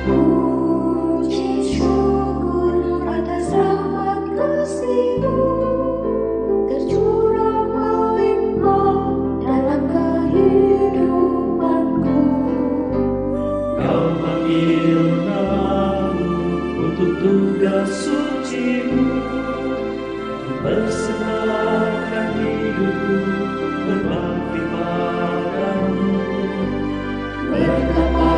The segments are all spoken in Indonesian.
Puji syukur atas rahmat kasih-Mu tercurah melimpah dalam kehidupanku. Kau panggil aku untuk tugas suci-Mu, mempersembahkan hidupku berbakti padamu. Betapa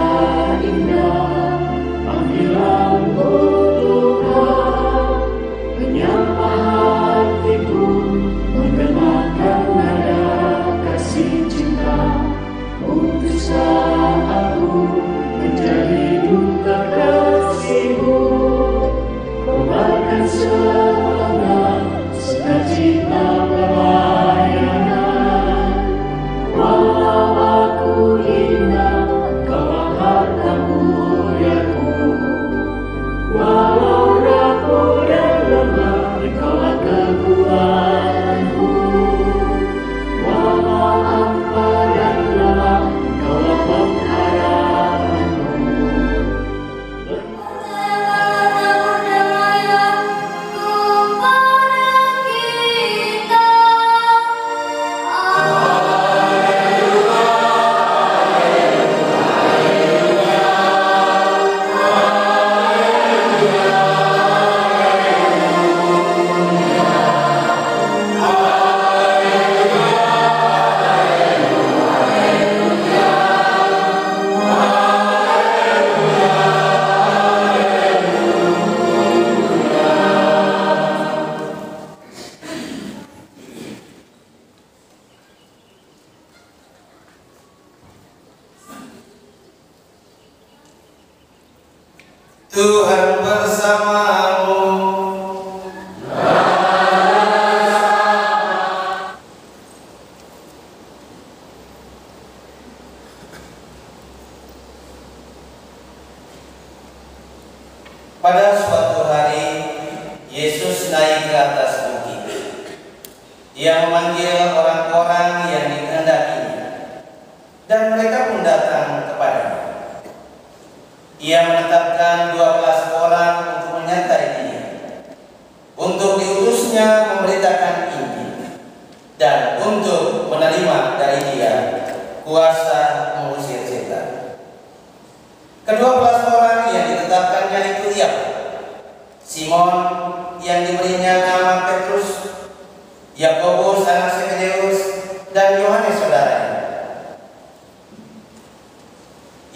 indah panggilan-Mu Tuhan, menyapa hatiku, mendengarkan nada kasih cinta. Utuslah aku menjadi duta kasih-Mu, kobarkan semangat sukacita pelayanan. Walau aku hina, Kaulah harta muliaku. Walau rapuh dan lemah, Engkaulah kekuatanku. Walau hampa dan lelah, Engkaulah pengharapanku. Tuhan bersamamu. Pada suatu hari, Yesus naik ke atas bukit. Ia memanggil orang-orang yang dikehendakinya, dan mereka pun datang kepadanya. Ia menetapkan 12 orang untuk menyertai dia, untuk diutusnya memberitakan Injil, dan untuk menerima dari dia kuasa mengusir setan. Ke-12 orang yang ditetapkannya itu ialah Simon yang diberinya nama Petrus, Yakobus anak Zebedeus, dan Yohanes saudaranya.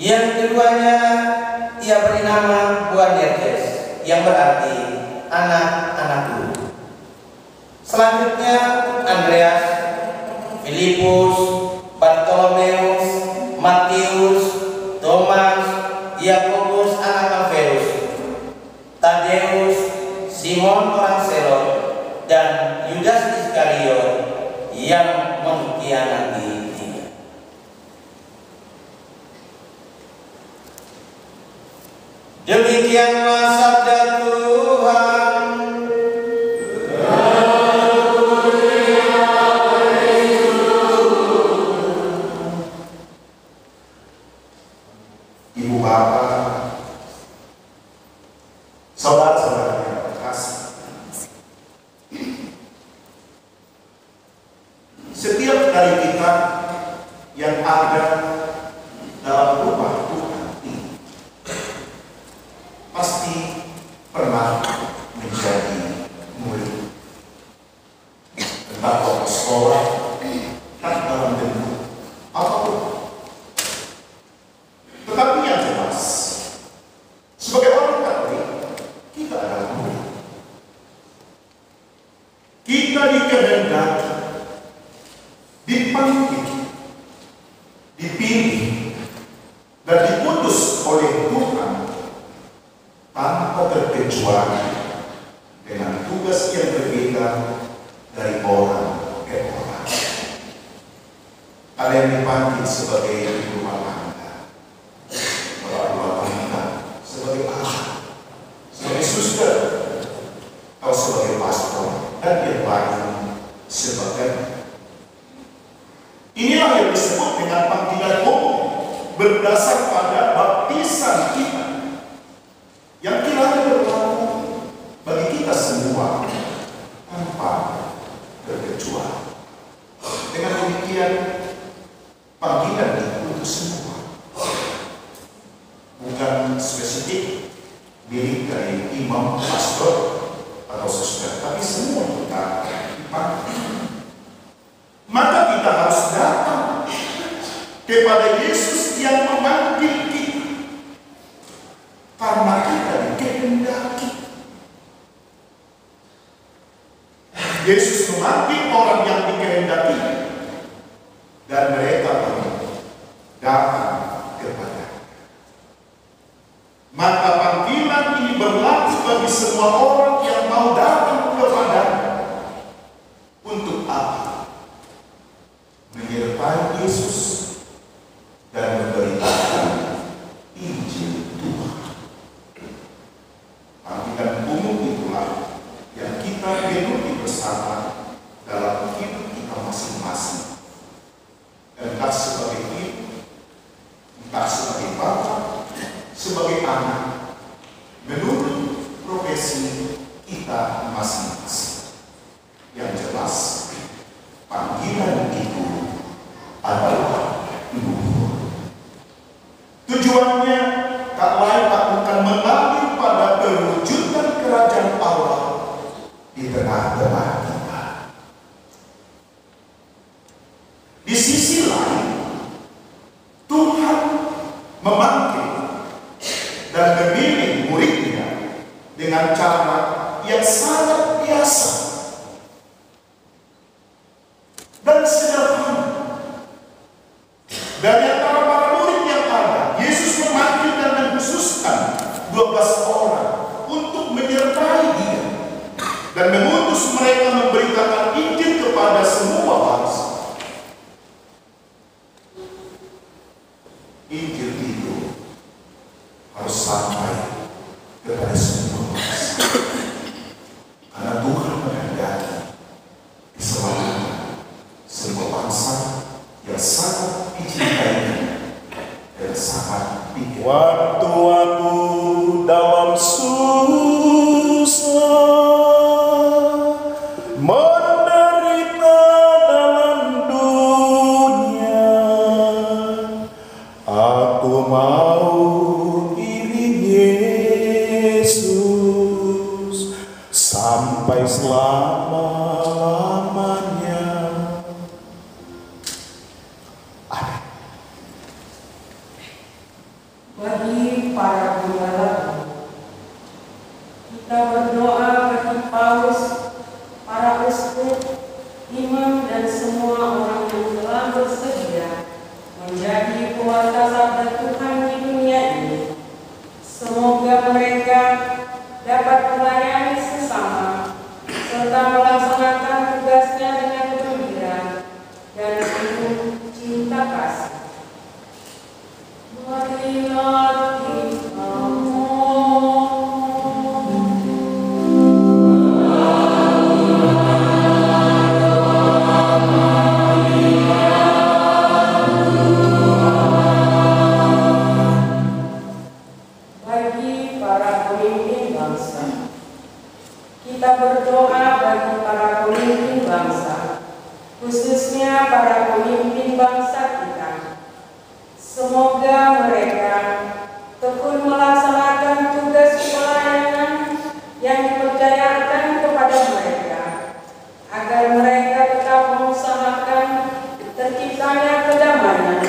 Yang keduanya ia beri nama Boanerges, yang berarti anak-anak guru. Selanjutnya Andreas, Filipus, Bartolomeus, Matius, Thomas, Yakobus anak Alfeus, Tadeus, Simon orang Selot, dan Yudas Iskariot yang mengkhianati dia. Demikianlah sabda Tuhan. Ibu Bapak, saudara-saudara yang terkasih, setiap dari kita yang ada dalam rumah Tuhan ini pasti pernah menjadi murid, entah ke sekolah, entah dalam bentuk apapun. Tetapi yang jelas, bukan spesifik milik dari imam, pastor, atau saudara, tapi semua kita dipanggil. Maka kita harus datang kepada Yesus yang memanggil kita, karena kita dikehendaki. Yesus memanggil orang yang dikehendaki, dan mereka datang kepada. Maka panggilan ini berlaku bagi semua orang yang mau datang kepada. Untuk apa? Menyertai Yesus dan memberitakan Injil Tuhan. Panggilan umum itulah yang kita genuti bersama dalam hidup kita masing-masing. Entah sebagai ibu, entah sebagai bapak, sebagai anak, menurut profesi kita masing-masing. Yang jelas, panggilan itu adalah luhur. Tujuannya tak lain bukan mengalir pada perwujudan kerajaan Allah di tengah-tengah kita. Di sisi lain, Tuhan memanggil dan memilih muridnya dengan cara yang sangat biasa dan sederhana. Dari antara para murid yang ada, Yesus memanggil dan mengkhususkan 12 orang untuk menyertai dia dan mengutus mereka memberitakan Injil kepada semua bangsa. Injil itu harus sampai kepada semua bangsa, karena Tuhan menghendaki keselamatan semua bangsa yang sangat dicintainya dan sangat dikasihi. Waktu-waktu dalam susah, menderita dalam dunia, aku mau iring Yesus sampai selama-lamanya. Bagi para gembala, kita berdoa bagi paus, para uskup, imam, dan semua orang yang telah bersedia menjadi pewarta sabda Tuhan di dunia ini. Semoga mereka dapat melayani sesama serta melaksanakan tugasnya dengan gembira dan penuh cinta kasih. Marilah kita bagi para pemimpin bangsa. Kita berdoa bagi para pemimpin bangsa, khususnya para pemimpin bangsa kita. Semoga mereka tekun melaksanakan tugas pelayanan yang dipercayakan kepada mereka, agar mereka tetap mengusahakan terciptanya kedamaian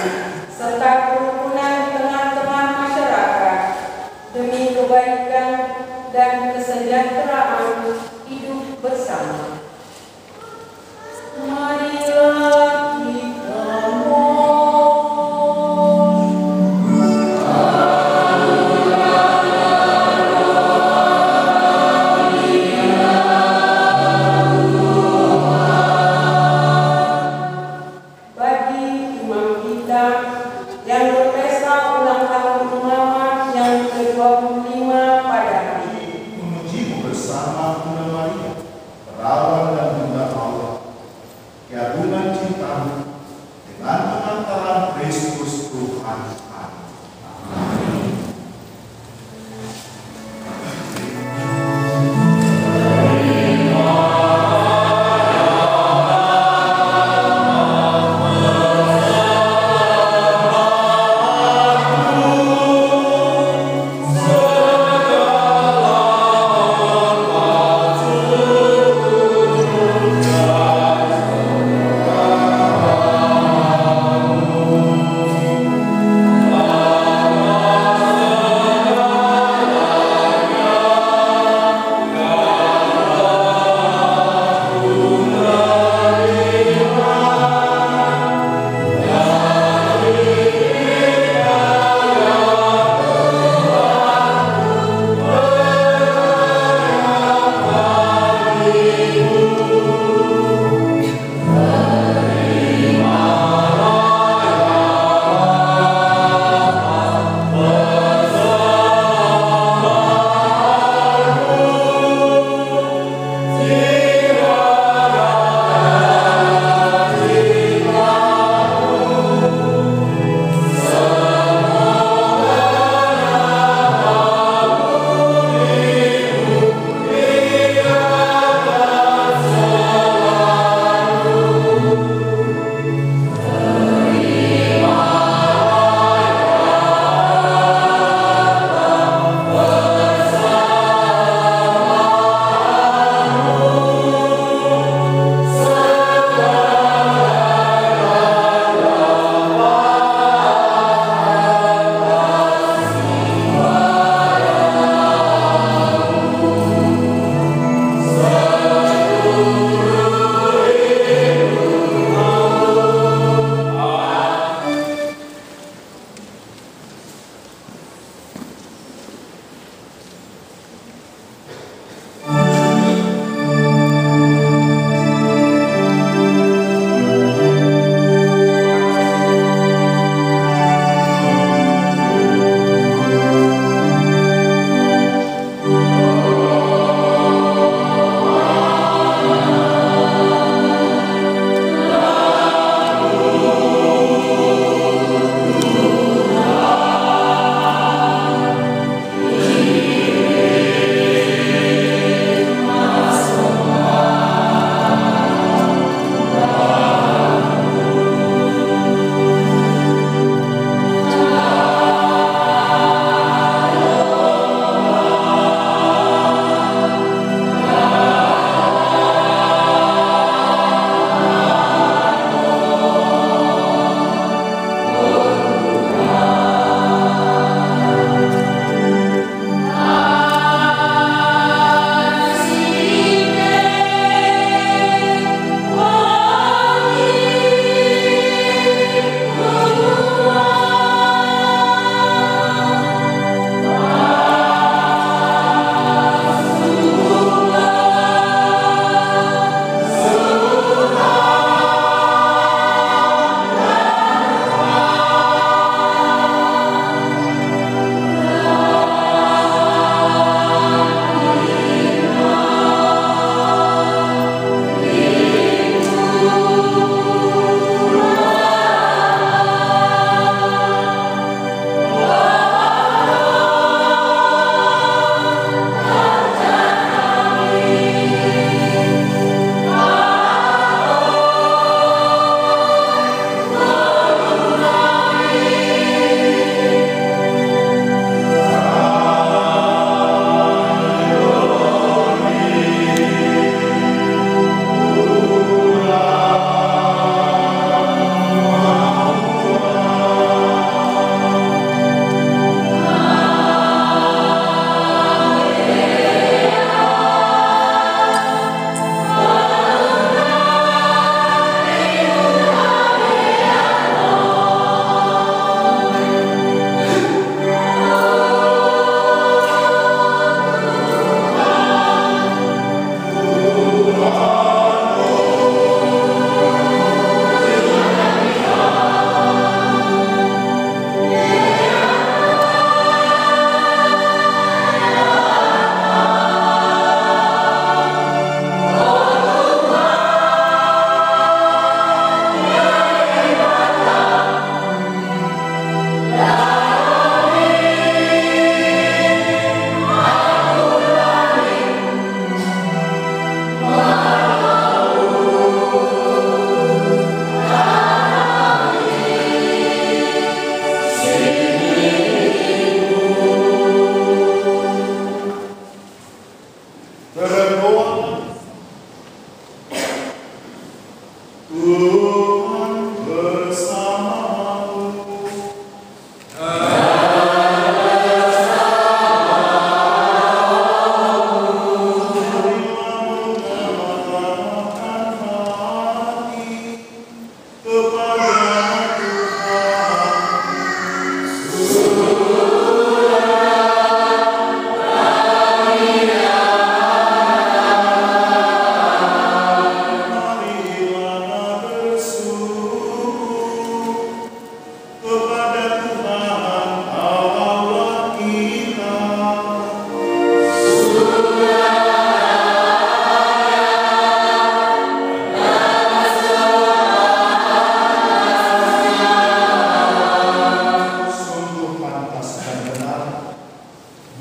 serta kerukunan di tengah-tengah masyarakat demi kebaikan dan kesejahteraan hidup bersama. Marilah kita yang berpesta ulang tahun imamat yang ke-25 pada hari ini. Memujimu bersama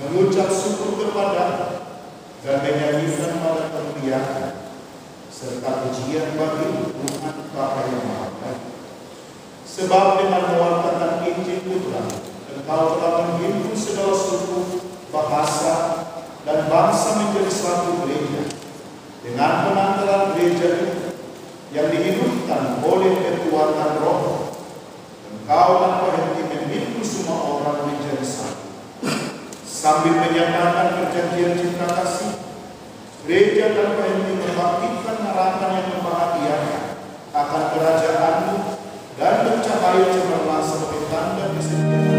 mengucap syukur kepada dan menyanyikan pada kemuliaan serta pujian bagi Tuhan Bapa yang Maha Baik. Sebab dengan mewartakan Injil Putra, Engkau telah menghimpun segala suku, bahasa, dan bangsa menjadi satu gereja. Dengan penanggalan gereja itu yang dihidupkan oleh kekuatan Roh, Engkau tanpa henti memimpin semua orang menjadi satu. Sambil menyatakan perjanjian cinta kasih, gereja tanpa henti membangkitkan harapan yang membahagiakan akan kerajaan-Mu dan bercahaya cemerlang sebagai tanda kesetiaan.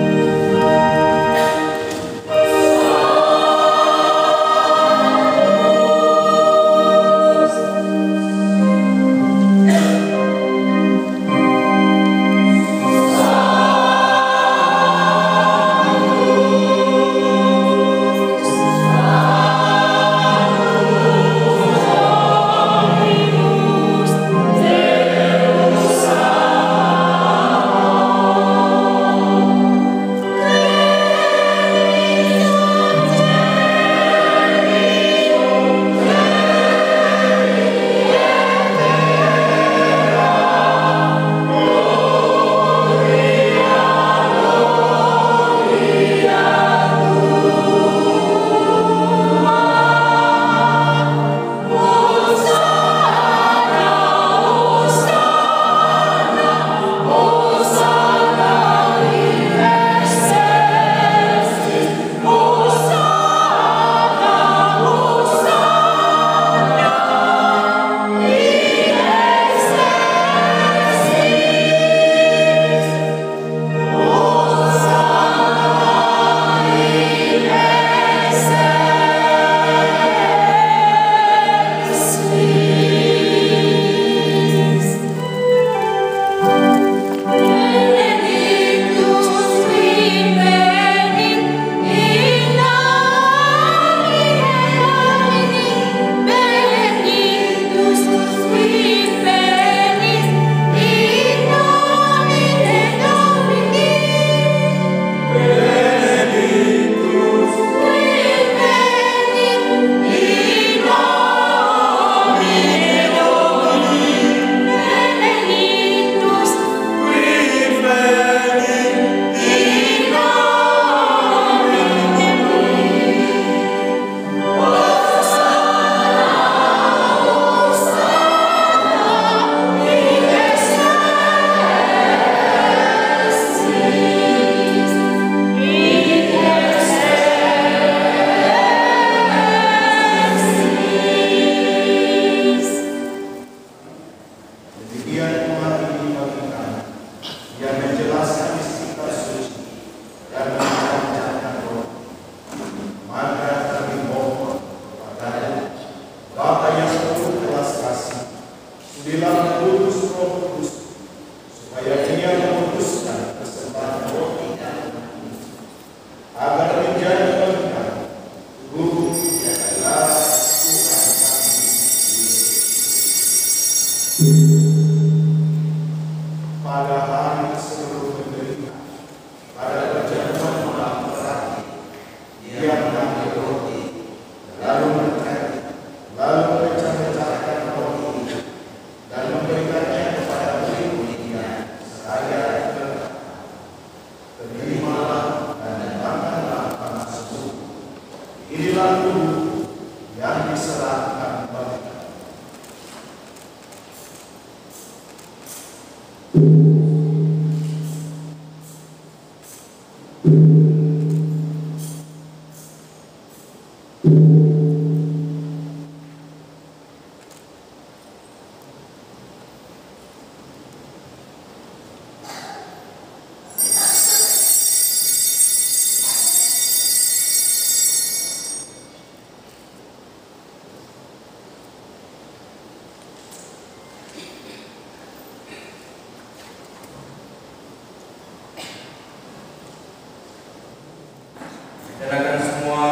Dan akan semua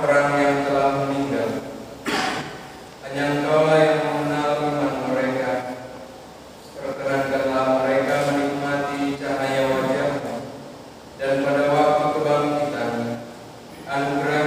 orang yang telah meninggal, hanya Engkaulah yang mengenal iman mereka. Perkenankanlah mereka menikmati cahaya wajah-Mu, dan pada waktu kebangkitan, anugerah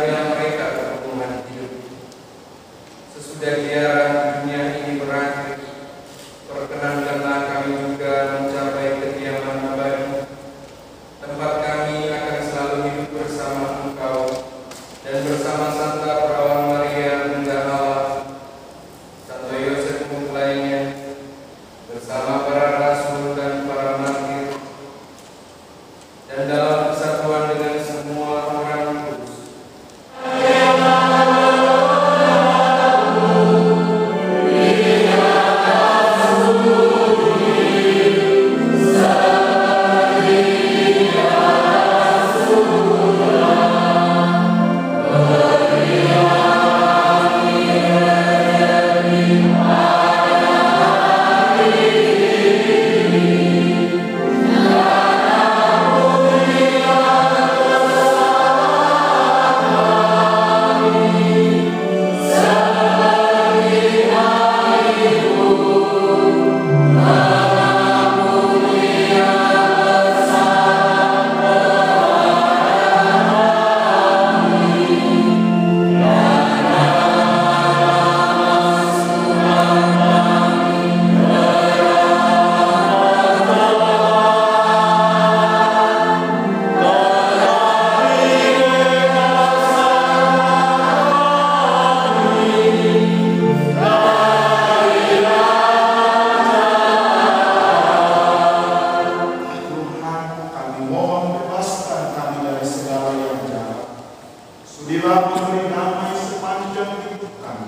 Sudilah memberi damai sepanjang hidup kami,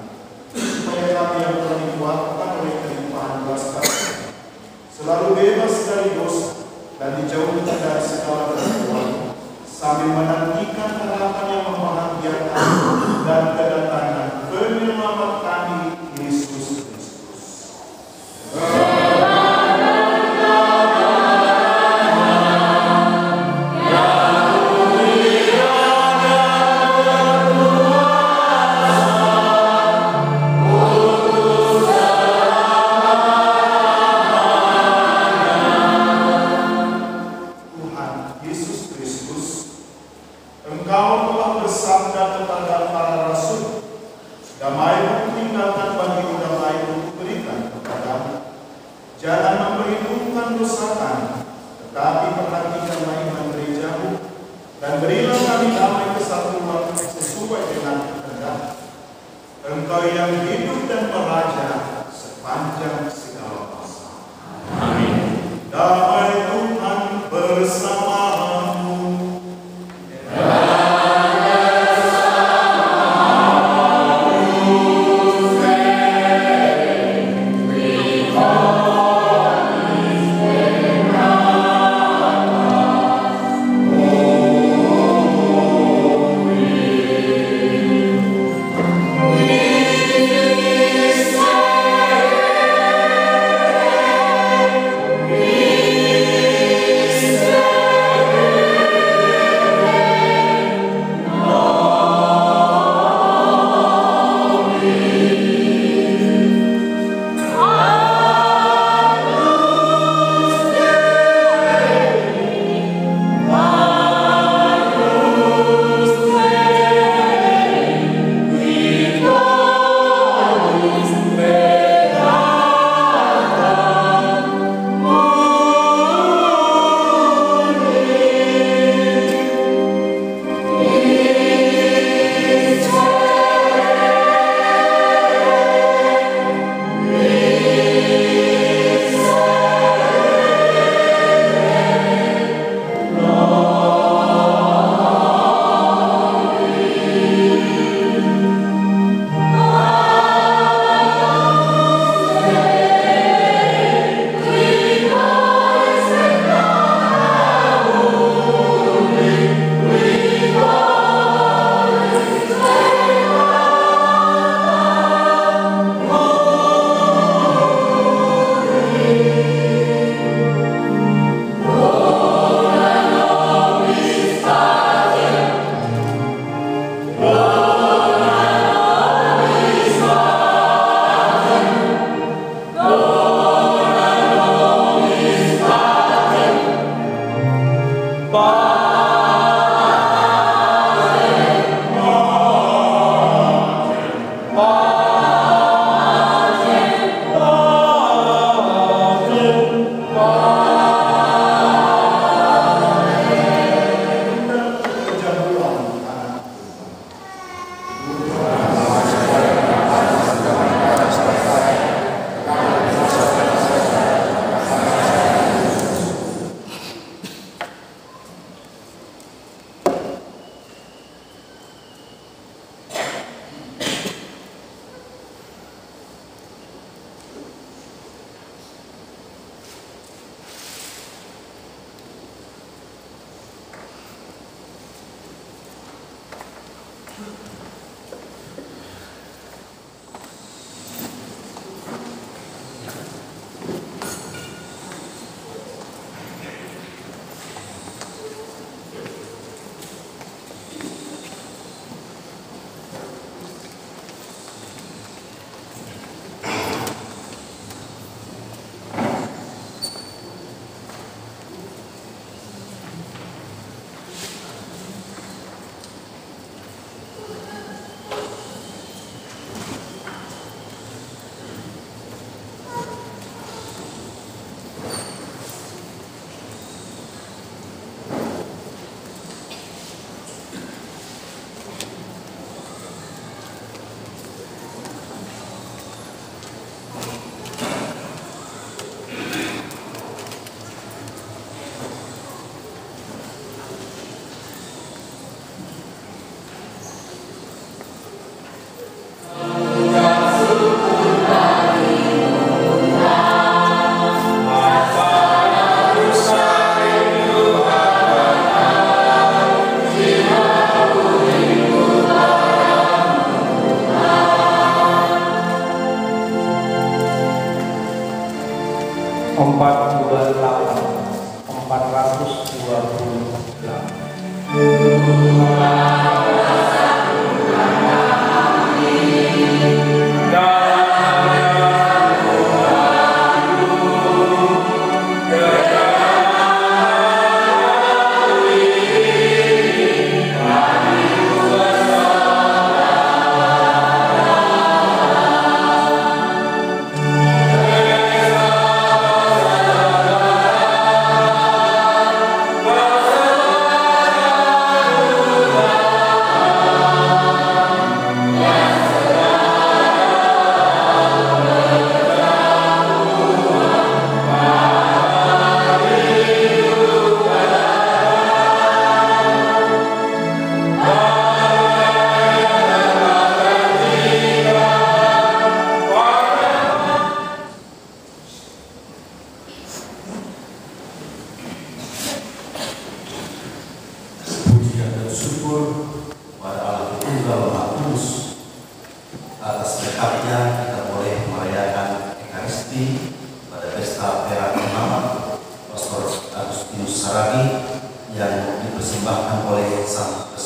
supaya kami yang telah dikuatkan oleh kelimpahan belas kasihan selalu bebas dari dosa dan dijauhkan dari segala kejahatan, sambil menantikan harapan yang membahagiakan dan kedatangan penyelamat kami, Yesus Kristus. Engkau yang hidup dan meraja sepanjang segala masa. Amin. Damai Tuhan bersamamu. Amin.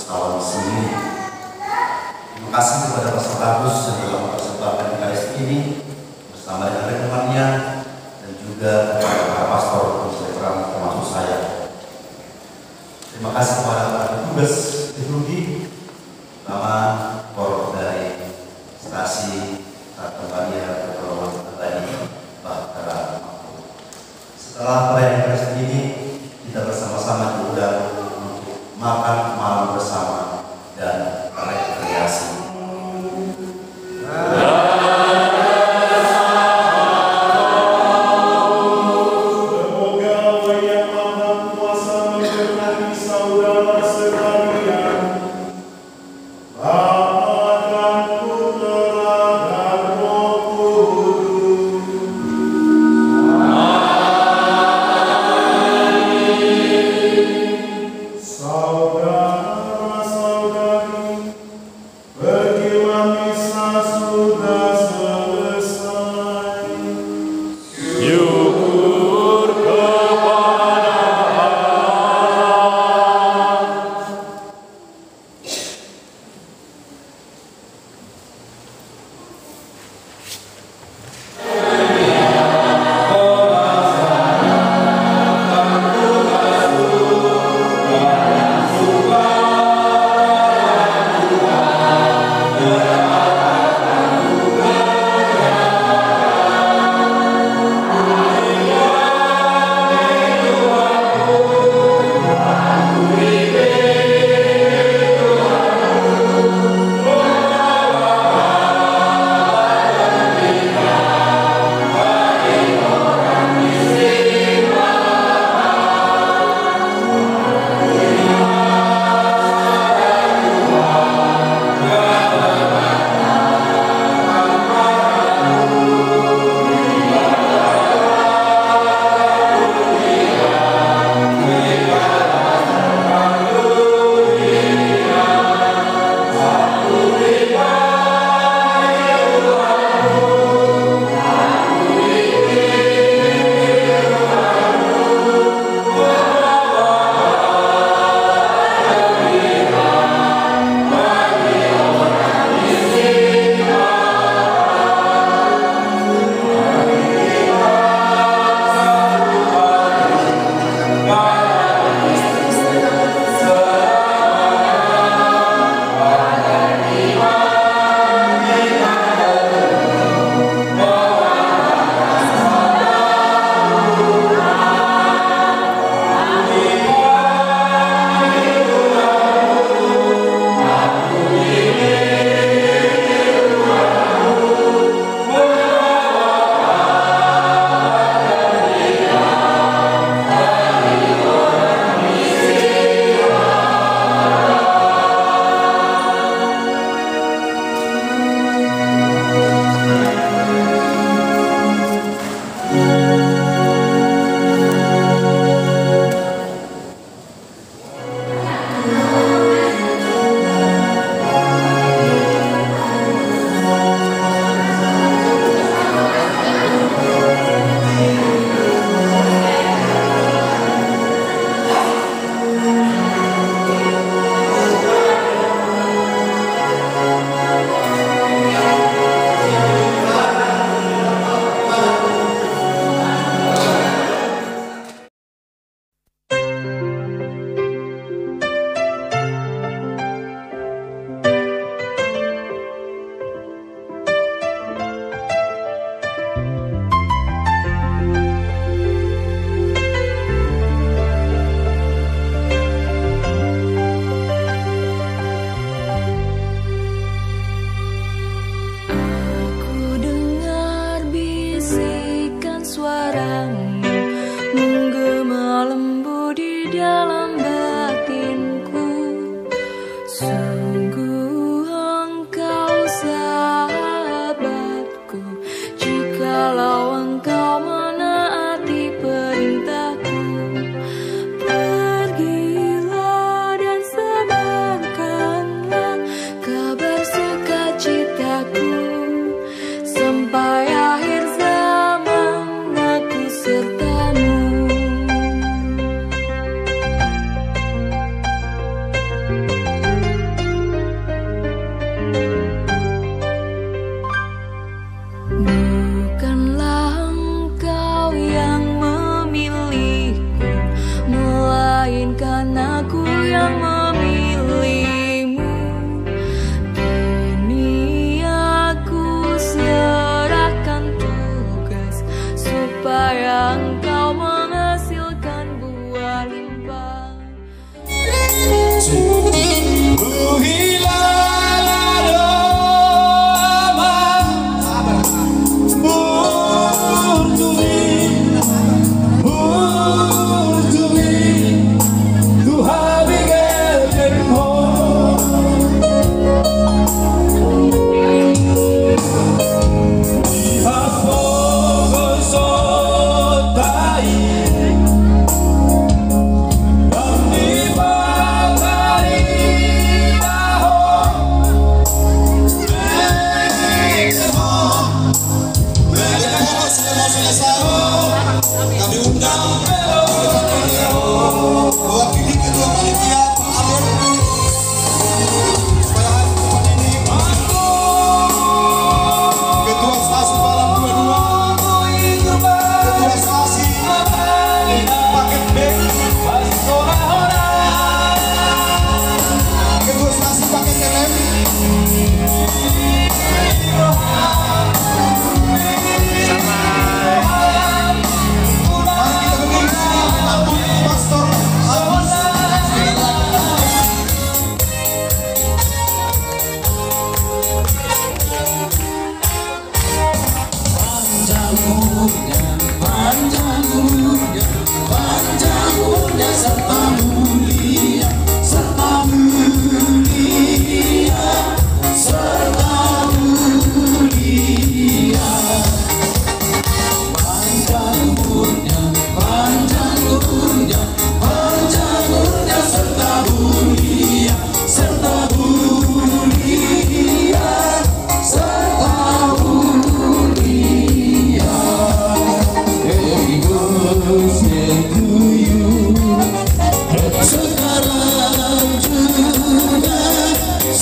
kawan sendiri. Terima kasih kepada Pastor Agus yang telah mempersembahkan Eucharistik ini bersama dengan rekan-rekannya dan juga kepada para pastor termasuk saya. Terima kasih kepada para petugas liturgi, terutama kor dari stasi Kartavalia Pertolongan tadi, Bahtera. Setelah perayaan Eucharistik ini, kita bersama-sama diundang untuk makan malam bersama dan rekreasi.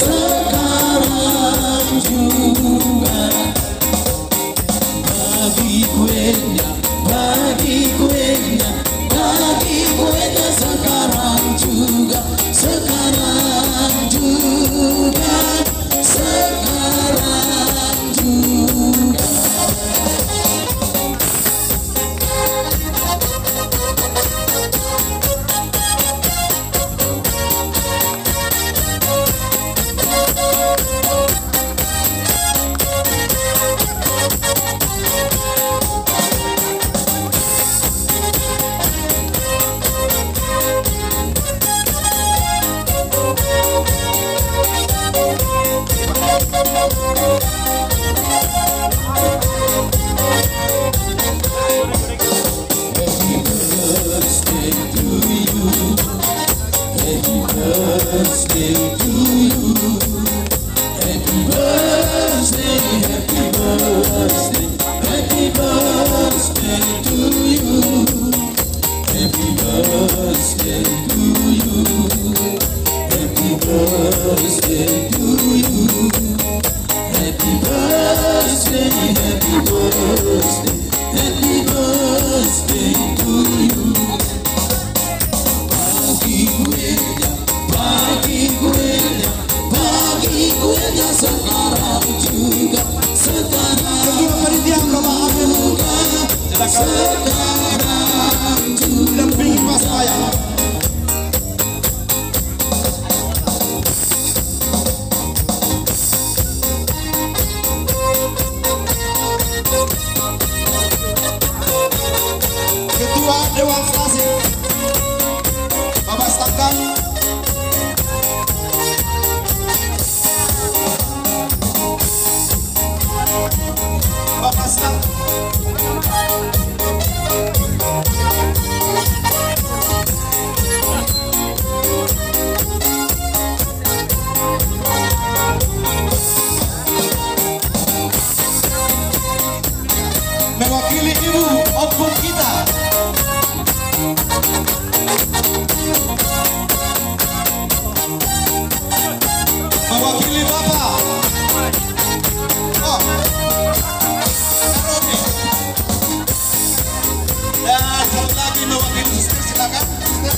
sekarang juga. Bagi kuenya, bagi kuenya, bagi kuenya sekarang juga, sekarang juga, sekarang juga. Ketua Dewan Selasi Bapak Stakan, Bapak Stakan, mewakili Ibu Ompong kita, mewakili Bapak dan satu lagi mewakili Suster, silakan Suster.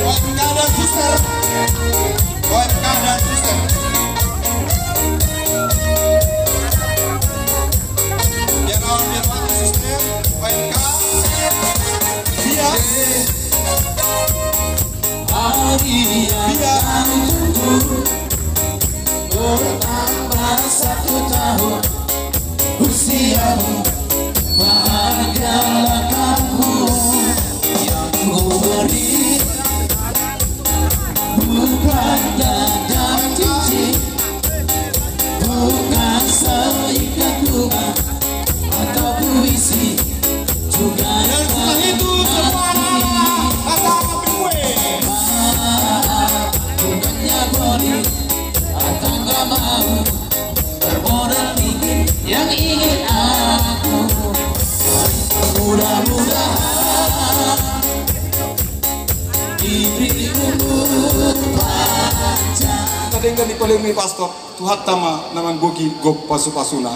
OMK dan Suster, OMK dan Suster. Biar mana Suster, OMK, siap. Hari yang tunggu bertambah 1 tahun usiamu, bahagialah kamu yang ku beri, bukan dan cincin, bukan seikat bunga atau puisi, juga Dan setelah itu semua anak-anak datang ambil kue. bukannya body atau gak mau bermodal dikit yang ingin aku. Mudah-mudahan diberi umur panjang. Tadi kan dipelimi pastor Tuhat tama naman gogi gop pasu-pasuna.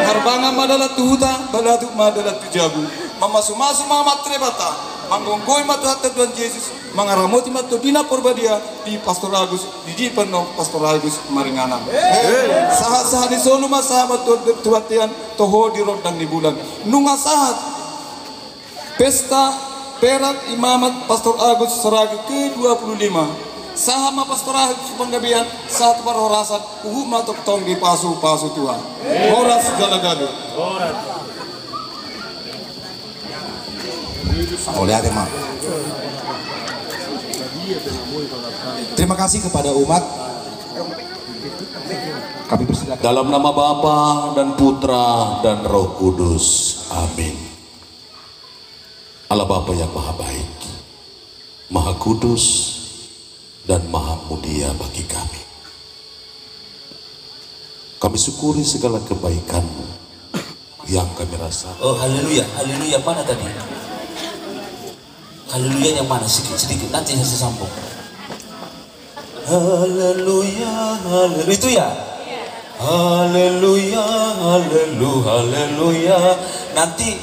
Harbanga madalat tuhuta balatu madalat tujabu. Mamasu-masu mama trebata. Manggonggoy matuhat Tuhan Yesus. Mangaramoti matu dina porbadia di Pastor Agus di Dipeno Pastor Agus Maringanan. Sahat-sahat di sono masahabat Tuhan toho di rodang di bulan. Nunga sahat pesta perak imamat Pastor Agus Seragi ke-25. Sahama Pastor Agus penggabian saat perhorasan matok tong di pasu-pasu Tuhan. Horas galagado. Oleh tema. Terima kasih kepada umat. Kami persilakan. Dalam nama Bapa dan Putra dan Roh Kudus. Amin. Allah Bapa yang Maha Baik, Maha Kudus dan Maha Mulia bagi kami. Kami syukuri segala kebaikan-Mu yang kami rasa. Oh, haleluya, haleluya mana tadi? Haleluya yang mana? Sedikit nanti saya sambung. Haleluya, haleluya. Itu ya? Haleluya, haleluya, haleluya. Nanti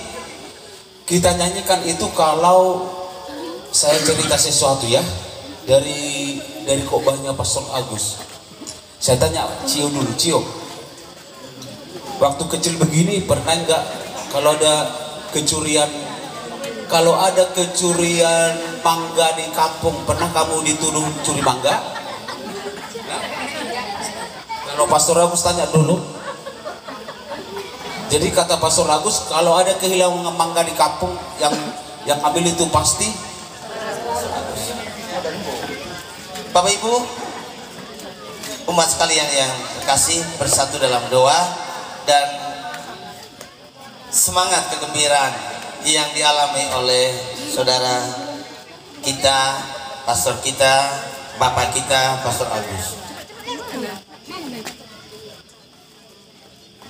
kita nyanyikan itu kalau saya cerita sesuatu ya. Dari khotbahnya Pastor Agus. Saya tanya Cio dulu, Cio. Waktu kecil begini pernah nggak kalau ada kecurian mangga di kampung, pernah kamu dituduh curi mangga? Kalau Pastor Agus tanya dulu. Jadi kata Pastor Agus, kalau ada kehilangan mangga di kampung, yang ambil itu pasti. Bapak Ibu, umat sekalian yang terkasih, bersatu dalam doa dan semangat kegembiraan yang dialami oleh saudara kita, pastor kita, bapak kita, Pastor Agus.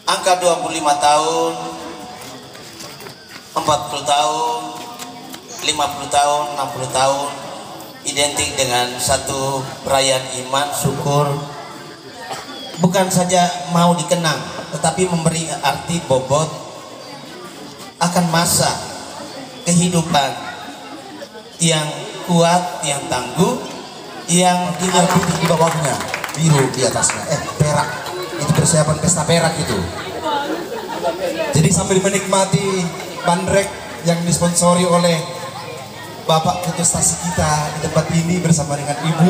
Angka 25 tahun, 40 tahun, 50 tahun, 60 tahun identik dengan satu perayaan iman, syukur. Bukan saja mau dikenang, tetapi memberi arti bobot akan masa kehidupan yang kuat, yang tangguh, yang Tinggal putih di bawahnya, biru di atasnya. Perak. Itu persiapan pesta perak itu. Jadi sambil menikmati bandrek yang disponsori oleh Bapak kontestasi kita di tempat ini bersama dengan Ibu,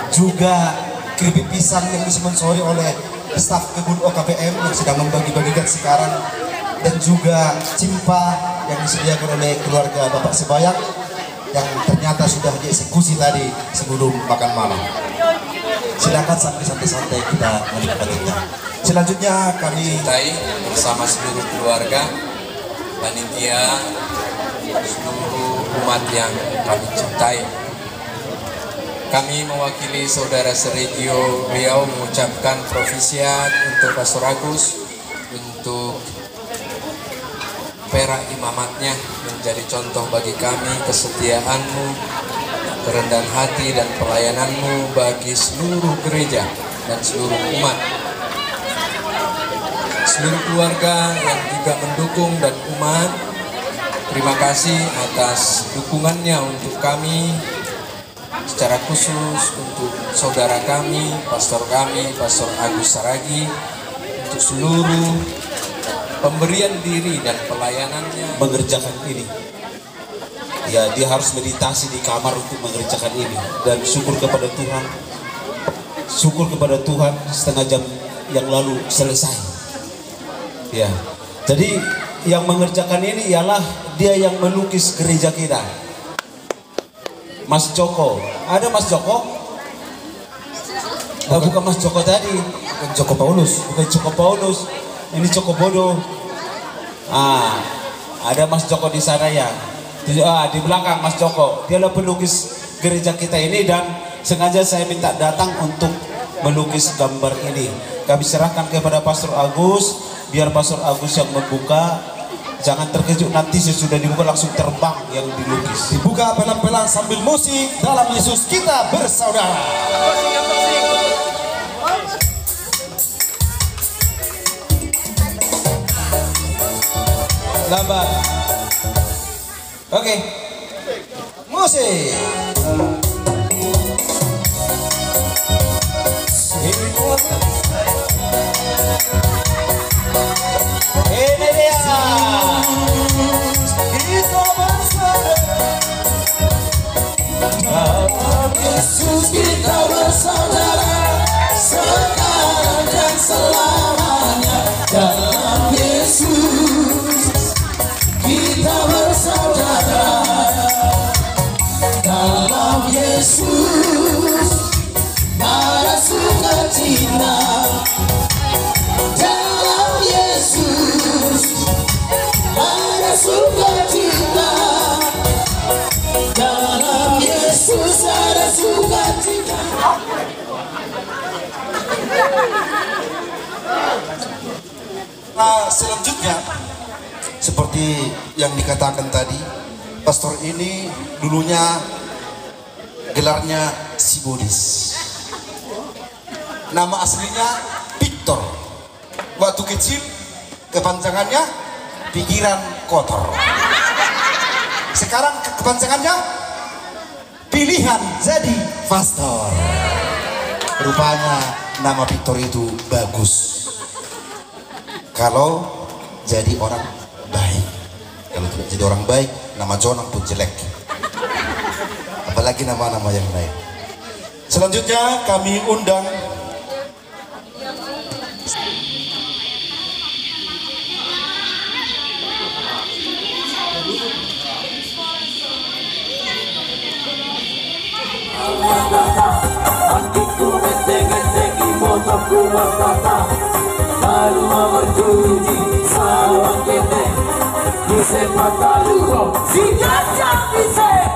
juga keripik pisang yang disponsori oleh staf kebun OKPM yang sedang membagi-bagikan sekarang, dan juga cimpa yang disediakan oleh keluarga Bapak Sebayak yang ternyata sudah dieksekusi tadi sebelum makan malam. Silakan sambil santai-santai kita menikmatinya. Selanjutnya kami bersama seluruh keluarga, panitia, seluruh umat yang kami cintai. Kami mewakili Saudara Sergio Riau mengucapkan provisiat untuk Pastor Agus untuk perak imamatnya, menjadi contoh bagi kami kesetiaanmu, kerendahan hati dan pelayananmu bagi seluruh gereja dan seluruh umat. Seluruh keluarga yang juga mendukung dan umat, terima kasih atas dukungannya untuk kami, secara khusus untuk saudara kami, Pastor Agus Saragi, untuk seluruh pemberian diri dan pelayanannya mengerjakan ini. Ya, dia harus meditasi di kamar untuk mengerjakan ini, dan syukur kepada Tuhan setengah jam yang lalu selesai. Ya, jadi yang mengerjakan ini ialah dia yang melukis gereja kita, Mas Joko. Ada Mas Joko? Bukan Mas Joko tadi, bukan Joko Paulus, ini Joko Bodo. Ada Mas Joko di sana ya. Di belakang Mas Joko, dia adalah pelukis gereja kita ini, dan sengaja saya minta datang untuk melukis gambar ini. Kami serahkan kepada Pastor Agus, biar Pastor Agus yang membuka. Jangan terkejut nanti sesudah dibuka langsung terbang yang dilukis. dibuka pelan-pelan sambil musik dalam Yesus kita bersaudara. Lambat. Oke. Musik. Ini dia. Kita bersaudara. Dalam Yesus kita bersaudara, sekarang dan selamanya. Dalam Yesus kita bersaudara. Dalam Yesus ada sukacita. Dalam Yesus ada sukacita. Dalam Yesus ada sukacita. Nah, selanjutnya seperti yang dikatakan tadi, pastor ini dulunya gelarnya si Bodis. Nama aslinya Victor. Waktu kecil kepanjangannya pikiran kotor. Sekarang kepanjangannya pilihan jadi pastor. Rupanya nama Victor itu bagus kalau jadi orang baik. Kalau tidak jadi orang baik, nama Jonang pun jelek. Apalagi nama-nama yang lain. Selanjutnya kami undang Hatiku ngesek-ngeseki motorku berkata, selalu memerjuji sawang ketek di sepak taluko si gajah bisa.